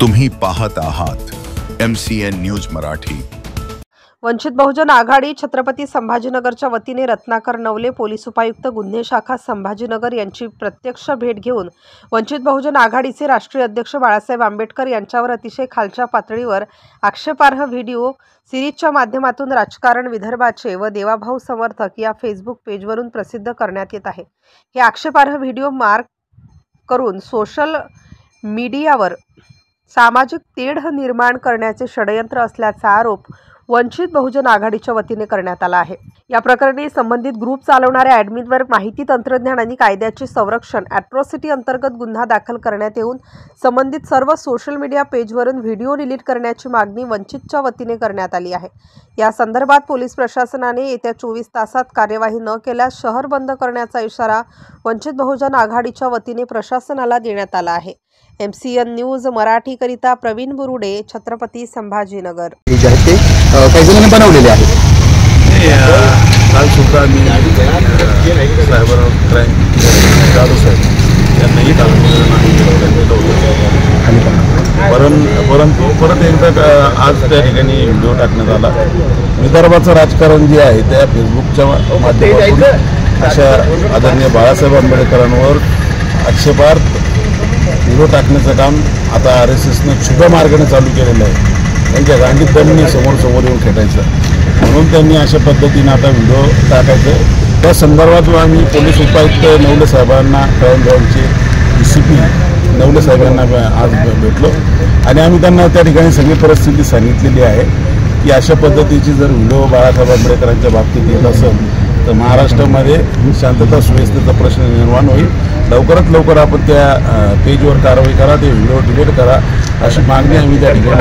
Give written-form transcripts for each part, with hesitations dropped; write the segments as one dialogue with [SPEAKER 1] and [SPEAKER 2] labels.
[SPEAKER 1] तुम्ही पाहत आहात MCN न्यूज मराठी।
[SPEAKER 2] वंचित बहुजन आघाडी छत्रपती संभाजीनगरच्या वतीने रत्नाकर नवले पोलीस उपायुक्त गुन्हे शाखा संभाजीनगर यांची प्रत्यक्ष भेट घेऊन वंचित बहुजन आघाडीचे राष्ट्रीय अध्यक्ष बाळासाहेब आंबेडकर यांच्यावर अतिशय खालच्या पातळीवर आक्षेपार्ह व्हिडिओ सिरीजच्या माध्यमातून राजकारण विदर्भाचे व देवाभाऊ समर्थक या फेसबुक पेजवरून प्रसिद्ध करण्यात येत आहे। हे आक्षेपार्ह व्हिडिओ मार्क करून सोशल मीडियावर सामाजिक तेढ निर्माण करण्याचे षडयंत्र असल्याचा आरोप वंचित बहुजन आघाडीच्या वतीने करण्यात आला आहे। या प्रकरणी संबंधित ग्रुप चालवणाऱ्या ॲडमिनवर माहिती तंत्रज्ञान आणि कायद्याचे संरक्षण ॲट्रॉसिटी अंतर्गत गुन्हा दाखल करण्यात येऊन संबंधित सर्व सोशल मीडिया पेजवरून व्हिडिओ डिलीट करण्याची मागणी वंचितच्या वतीने करण्यात आली आहे। या संदर्भात पोलीस प्रशासनाने येत्या 24 तासात कार्यवाही न केल्यास शहर बंद करण्याचा इशारा वंचित बहुजन आघाडीच्या वतीने प्रशासनाला देण्यात आला आहे। MCN न्यूज मराठी करिता प्रवीण बुरुडे, छत्रपती संभाजीनगर।
[SPEAKER 3] काही जणांनी बनवलेले आहेत।
[SPEAKER 4] काल सुद्धा मी सायबर क्राईम जाधव साहेब यांनाही परंतु परत एकदा आज त्या ठिकाणी व्हिडिओ टाकण्यात आला। विदर्भाचं राजकारण जे आहे त्या फेसबुकच्या माध्यमातून अशा आदरणीय बाळासाहेब आंबेडकरांवर आक्षेपार्ह व्हिडिओ टाकण्याचं काम आता RSSनं छुप्या मार्गाने चालू केलेलं आहे। त्यांच्या गांडीत त्यांनी समोर येऊन खेटायचं म्हणून त्यांनी अशा पद्धतीने आता व्हिडिओ टाकायचं। त्या संदर्भात आम्ही पोलीस उपायुक्त नवले साहेबांना कळमगावचे DCP नवले साहेबांना आज भेटलो आणि आम्ही त्यांना त्या ठिकाणी सगळी परिस्थिती सांगितलेली आहे की अशा पद्धतीची जर व्हिडिओ बाळासाहेब आंबेडकरांच्या बाबतीत येत असेल तर महाराष्ट्रामध्ये शांतता सुव्यवस्थेचा प्रश्न निर्माण होईल। लवकरात लवकर आपण त्या पेजवर कारवाई करा, ते व्हिडिओ डिलीट करा अशी मागणी आम्ही त्या ठिकाणी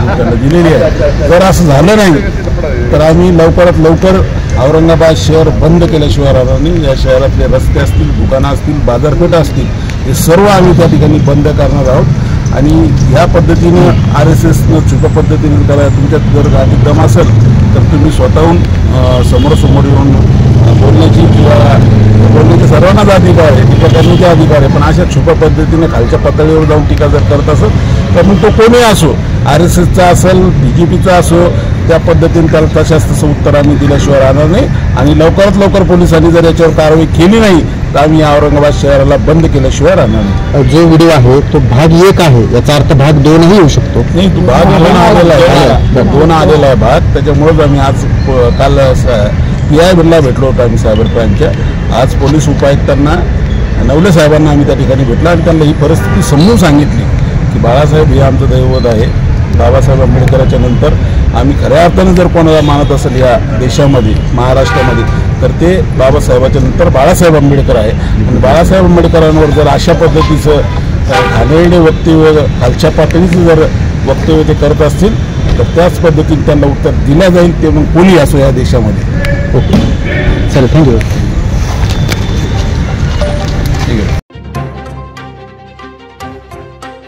[SPEAKER 4] त्यांना दिलेली आहे। जर असं झालं नाही तर आम्ही लवकरात लवकर औरंगाबाद शहर बंद केल्याशिवाय राहणार नाही। या शहरातले रस्ते असतील, दुकानं असतील, बाजारपेठा असतील, हे सर्व आम्ही त्या ठिकाणी बंद करणार आहोत आणि ह्या पद्धतीनं RSSनं छुप्या पद्धतीने करा। तुमच्यात जर गाठी दम असेल तर तुम्ही स्वतःहून समोर येऊन बोलण्याचे सर्वांनाच अधिकार आहे, टीका करण्याचे अधिकार आहे, पण अशा छुप्या पद्धतीने खालच्या पातळीवर जाऊन टीका जर करत असेल तर मग तो कोणी असो, RSSचा असेल, BJPचा असो, त्या पद्धतीने त्याला तसं उत्तर आम्ही दिल्याशिवाय राहणार नाही आणि लवकरात लवकर पोलिसांनी जर याच्यावर कारवाई केली नाही तर आम्ही औरंगाबाद शहराला बंद केल्याशिवाय राहणार नाही।
[SPEAKER 3] जो व्हिडिओ आहे तो भाग 1 आहे, याचा अर्थ भाग 2 ही येऊ शकतो।
[SPEAKER 4] नाही, तो भाग 2 आलेला आहे, 2 आलेला आहे भाग। त्याच्यामुळेच आम्ही आज काल PIला भेटलो होतो आम्ही सायबर क्राईमच्या। आज पोलीस उपायुक्तांना नवले साहेबांना आम्ही त्या ठिकाणी भेटला आणि त्यांना ही परिस्थिती समजून सांगितली की बाळासाहेब हे आमचं दैवत आहे। बाबासाहेब आंबेडकरांच्या नंतर आम्ही खऱ्या अर्थाने जर कोणाला मानत असेल या देशामध्ये, महाराष्ट्रामध्ये, तर ते बाबासाहेबाच्या नंतर बाळासाहेब आंबेडकर आहे। आणि बाळासाहेब आंबेडकरांवर जर अशा पद्धतीचं घाणेरडे वक्तव्य, खालच्या पातळीचं जर वक्तव्य ते करत असतील तर त्याच पद्धतीने त्यांना उत्तर दिलं जाईल, ते मग कोणी असो या देशामध्ये।
[SPEAKER 3] ओके, चला, थँक्यू।